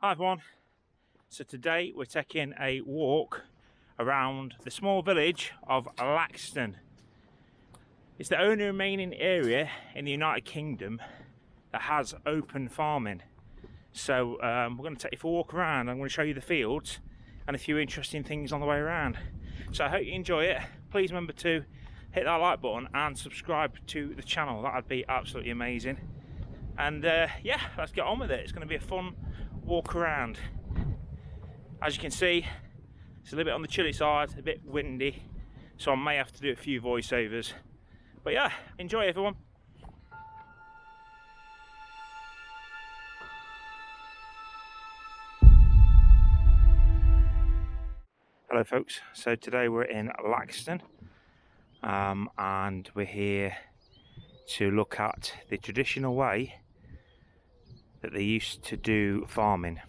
Hi everyone, so today we're taking a walk around the small village of Laxton. It's the only remaining area in the United Kingdom that has open farming. So we're going to take you for a walk around. I'm going to show you the fields and a few interesting things on the way around. So I hope you enjoy it. Please remember to hit that like button and subscribe to the channel. That would be absolutely amazing. And yeah, let's get on with it. It's going to be a fun walk around. As you can see, it's a little bit on the chilly side, a bit windy, so I may have to do a few voiceovers. But yeah, enjoy everyone. Hello folks, so today we're in Laxton and we're here to look at the traditional way that they used to do farming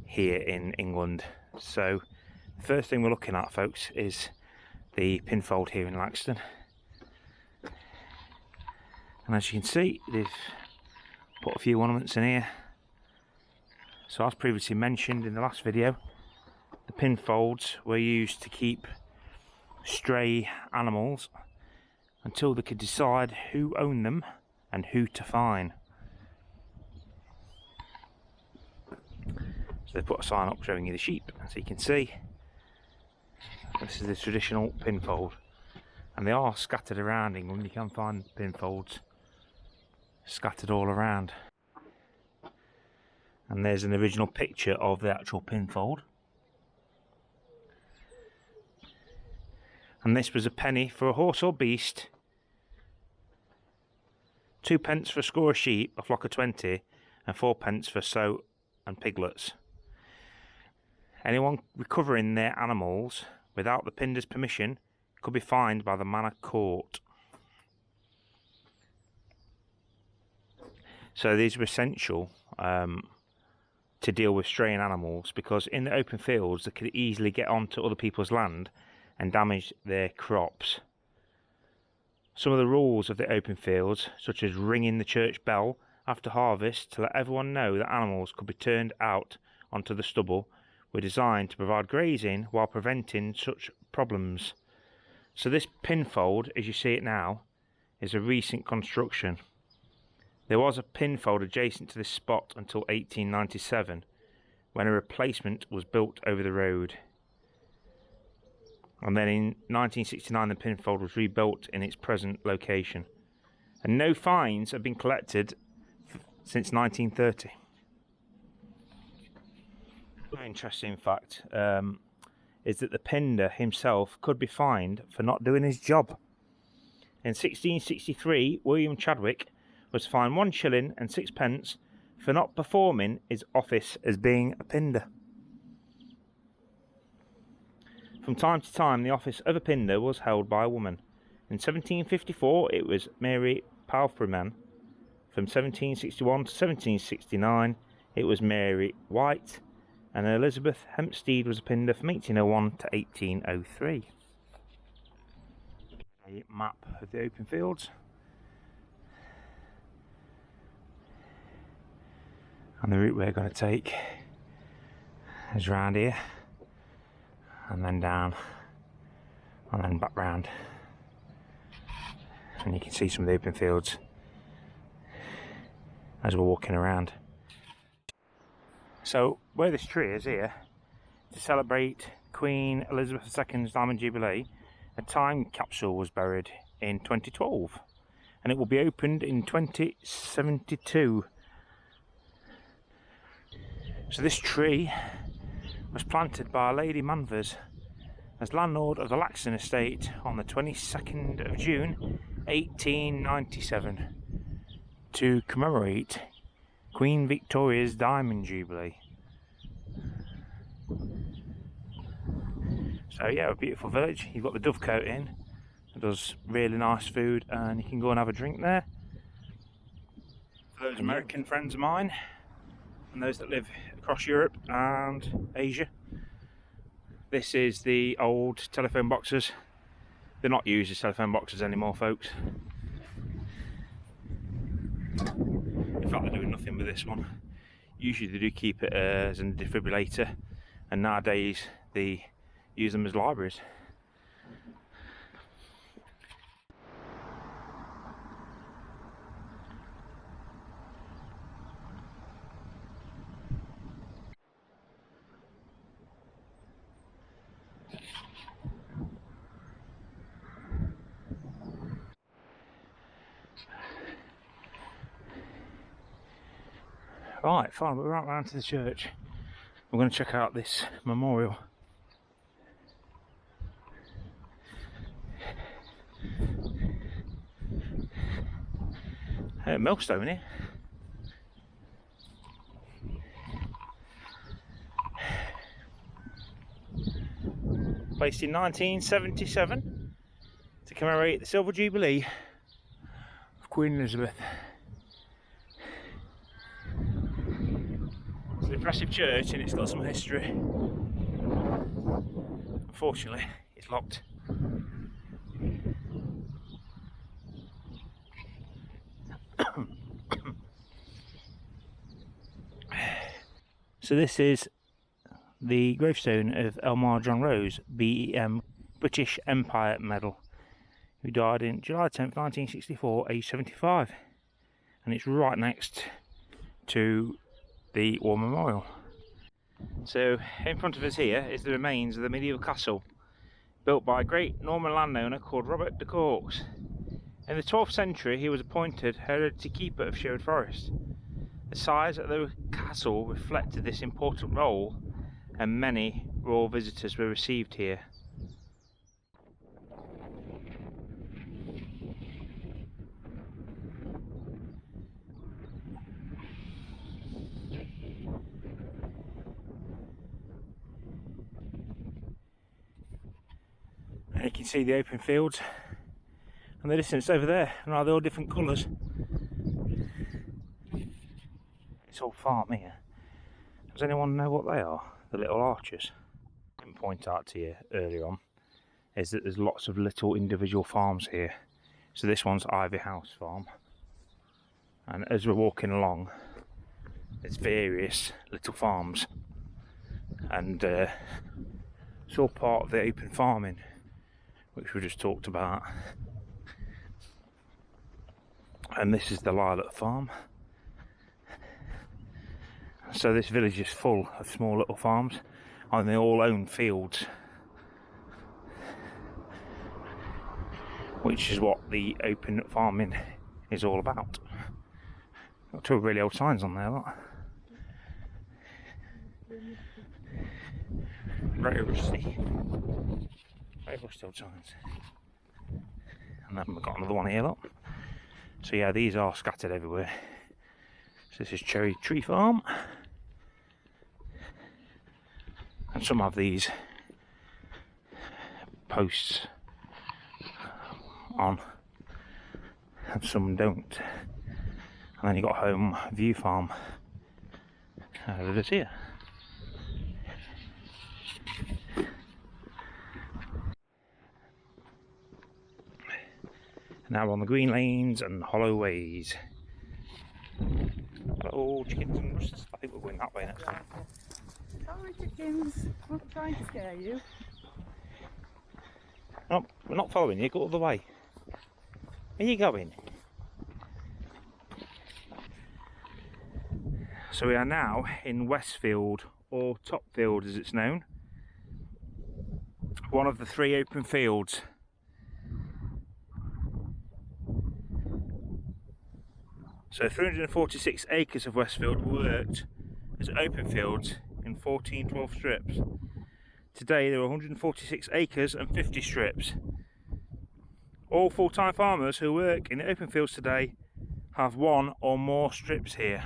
here in England. So the first thing we're looking at, folks, is the pinfold here in Laxton. And as you can see, they've put a few ornaments in here. So as previously mentioned in the last video, the pinfolds were used to keep stray animals until they could decide who owned them and who to fine. So they put a sign up showing you the sheep, as you can see. This is the traditional pinfold, and they are scattered around England. You can find pinfolds scattered all around. And there's an original picture of the actual pinfold. And this was a penny for a horse or beast, 2p for a score of sheep, a flock of 20, and 4p for sow and piglets. Anyone recovering their animals without the pinder's permission could be fined by the manor court. So these were essential to deal with straying animals, because in the open fields they could easily get onto other people's land and damage their crops. Some of the rules of the open fields, such as ringing the church bell after harvest to let everyone know that animals could be turned out onto the stubble, were designed to provide grazing while preventing such problems. So this pinfold, as you see it now, is a recent construction. There was a pinfold adjacent to this spot until 1897, when a replacement was built over the road. And then in 1969 the pinfold was rebuilt in its present location. And no fines have been collected since 1930. An interesting fact is that the pinder himself could be fined for not doing his job. In 1663, William Chadwick was fined 1 shilling and 6p for not performing his office as being a pinder. From time to time, the office of a pinder was held by a woman. In 1754, it was Mary Palfreyman. From 1761 to 1769, it was Mary White. And Elizabeth Hempstead was a pinder from 1801 to 1803. A map of the open fields. And the route we're going to take is round here, and then down, and then back round. And you can see some of the open fields as we're walking around. So where this tree is here, to celebrate Queen Elizabeth II's Diamond Jubilee, a time capsule was buried in 2012, and it will be opened in 2072. So this tree was planted by Lady Manvers as landlord of the Laxton estate on the 22nd of June 1897 to commemorate Queen Victoria's Diamond Jubilee. So yeah, a beautiful village. You've got the Dovecote Inn, it does really nice food, and you can go and have a drink there. For those American friends of mine and those that live across Europe and Asia, this is the old telephone boxes. They're not used as telephone boxes anymore, folks. In fact, they're doing nothing with this one. usually they do keep it as a defibrillator, and nowadays they use them as libraries. Right, fine, we're right round to the church. We're going to check out this memorial. Millstone here. Placed in 1977 to commemorate the Silver Jubilee of Queen Elizabeth. It's an impressive church and it's got some history. Unfortunately, it's locked. So this is the gravestone of Elmar John Rose, BEM British Empire Medal, who died in July 10th, 1964, aged 75. And it's right next to the War Memorial. So in front of us here is the remains of the medieval castle, built by a great Norman landowner called Robert de Courx. In the 12th century he was appointed hereditary keeper of Sherwood Forest. The size of the castle reflected this important role, and many royal visitors were received here. And you can see the open fields and the distance over there, and they're all different colours. It's all farm here. Does anyone know what they are? The little arches. I didn't point out to you earlier on is that there's lots of little individual farms here. So this one's Ivy House Farm, and as we're walking along there's various little farms, and it's all part of the open farming which we just talked about. And this is the Lilac Farm. So this village is full of small little farms, and they all own fields, which is what the open farming is all about. Got two really old signs on there, look. Very rusty. Very rusty old signs. And then we've got another one here, look. So yeah, these are scattered everywhere. So this is Cherry Tree Farm. And some have these posts on, and some don't. And then you've got Home View Farm. It is here. Now we're on the green lanes and hollow ways. Oh, chickens and roosters. I think we're going that way next time. Sorry, chickens. I'm not trying to scare you. No, we're not following you. Go all the way. Where are you going? So we are now in Westfield, or Topfield as it's known. One of the three open fields. So 346 acres of Westfield worked as open fields in 1412 strips. Today there are 146 acres and 50 strips. All full-time farmers who work in the open fields today have one or more strips here.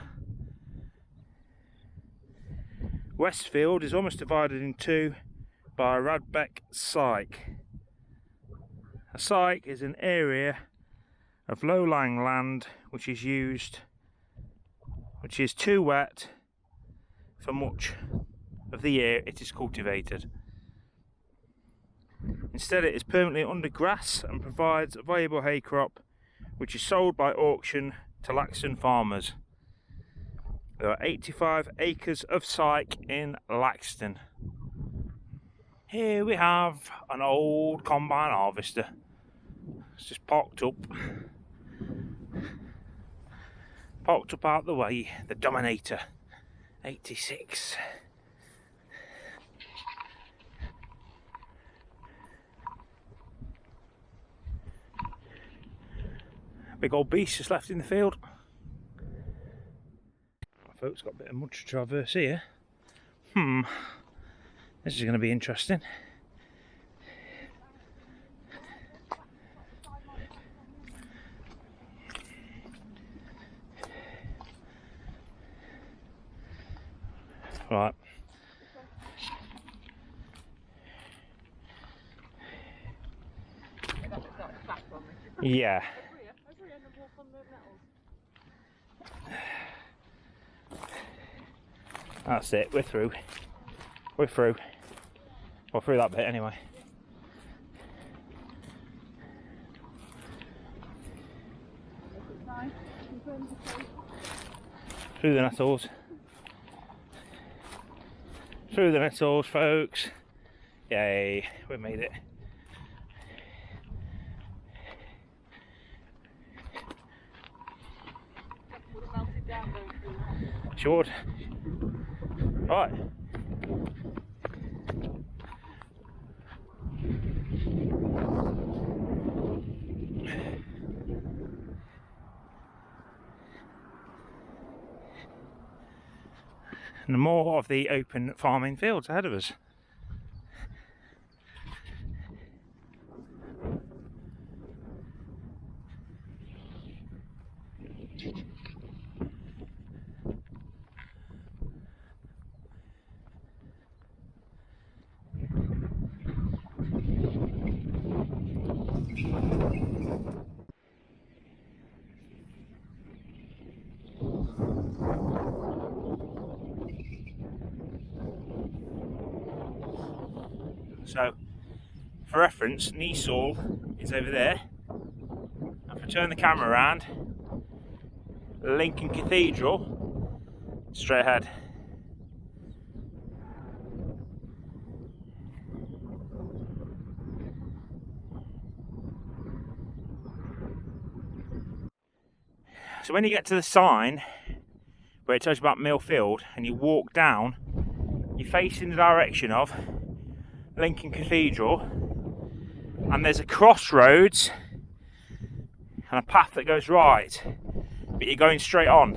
Westfield is almost divided in two by a Radbeck Syke. A syke is an area of low-lying land which is too wet for much of the year it is cultivated. Instead it is permanently under grass and provides a valuable hay crop which is sold by auction to Laxton farmers. There are 85 acres of cyc in Laxton. Here we have an old combine harvester. It's just parked up out the way, the Dominator 86. Big old beast just left in the field. Folks, got a bit of mud to traverse here. This is going to be interesting. Right. Yeah. That's it, we're through. We're through. Well, through that bit anyway. Through the nettles. Through the nettles, folks. Yay, we made it. Sure. Right. And more of the open farming fields ahead of us. So, for reference, Neasall is over there. If I turn the camera around, Lincoln Cathedral, straight ahead. So when you get to the sign where it tells you about Mill Field and you walk down, you face in the direction of Lincoln Cathedral, and there's a crossroads and a path that goes right, but you're going straight on.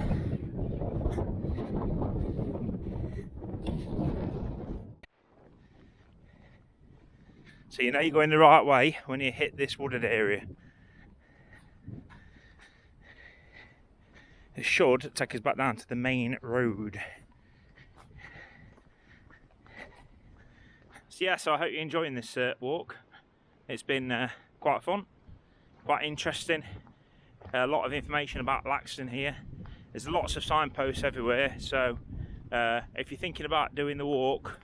So you know you're going the right way when you hit this wooded area. It should take us back down to the main road. So yeah, so I hope you're enjoying this walk. It's been quite fun, quite interesting. A lot of information about Laxton here. There's lots of signposts everywhere, so if you're thinking about doing the walk,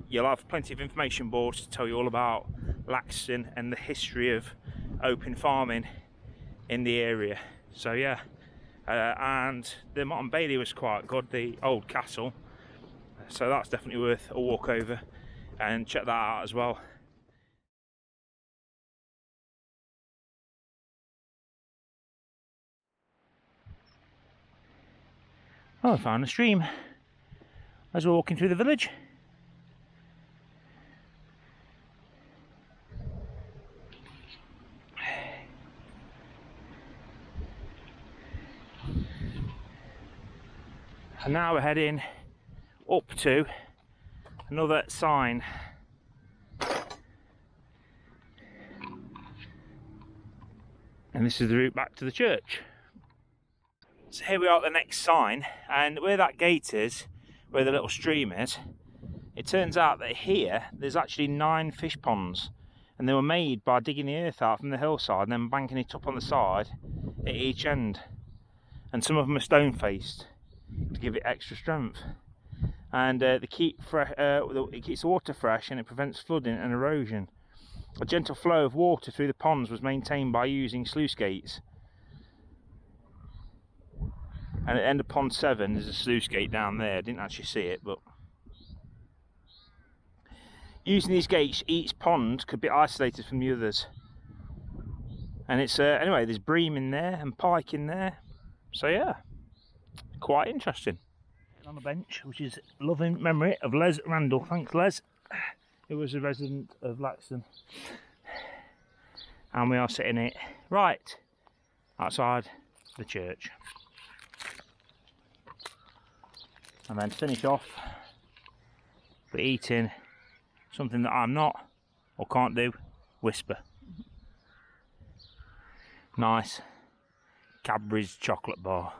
you'll have plenty of information boards to tell you all about Laxton and the history of open farming in the area. So yeah, and the Motte and Bailey was quite good, the old castle, so that's definitely worth a walk over and check that out as well. Oh, I found a stream as we're walking through the village. And now we're heading up to another sign. And this is the route back to the church. So here we are at the next sign, and where that gate is, where the little stream is, it turns out that here there's actually 9 fish ponds, and they were made by digging the earth out from the hillside and then banking it up on the side at each end. And some of them are stone faced to give it extra strength. And it keeps the water fresh, and it prevents flooding and erosion. A gentle flow of water through the ponds was maintained by using sluice gates. And at the end of Pond 7 there's a sluice gate down there. I didn't actually see it, but using these gates, each pond could be isolated from the others. And it's anyway, there's bream in there and pike in there, so yeah, quite interesting. On the bench, which is loving memory of Les Randall. Thanks, Les, who was a resident of Laxton. And we are sitting it right outside the church. And then to finish off, we're eating something that I'm not or can't do, whisper. Nice Cadbury's chocolate bar.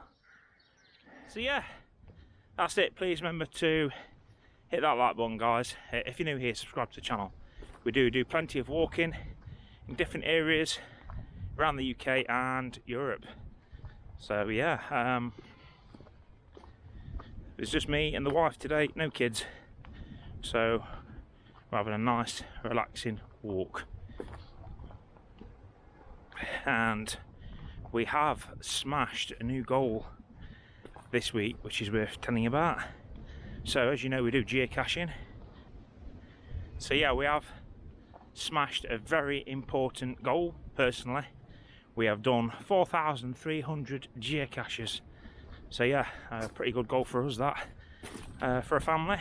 So yeah, that's it. Please remember to hit that like button, guys. If you're new here, subscribe to the channel. We do plenty of walking in different areas around the UK and Europe. So yeah, it's just me and the wife today, no kids. So we're having a nice, relaxing walk. And we have smashed a new goal this week, which is worth telling you about. So as you know, we do geocaching. So yeah, we have smashed a very important goal. Personally, we have done 4,300 geocaches. So yeah, a pretty good goal for us, that, for a family.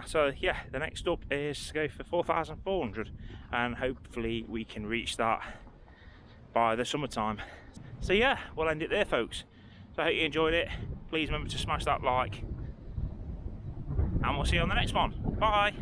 So yeah, the next up is to go for 4,400, and hopefully we can reach that by the summertime. So yeah, we'll end it there, folks. So I hope you enjoyed it. Please remember to smash that like, and we'll see you on the next one. Bye.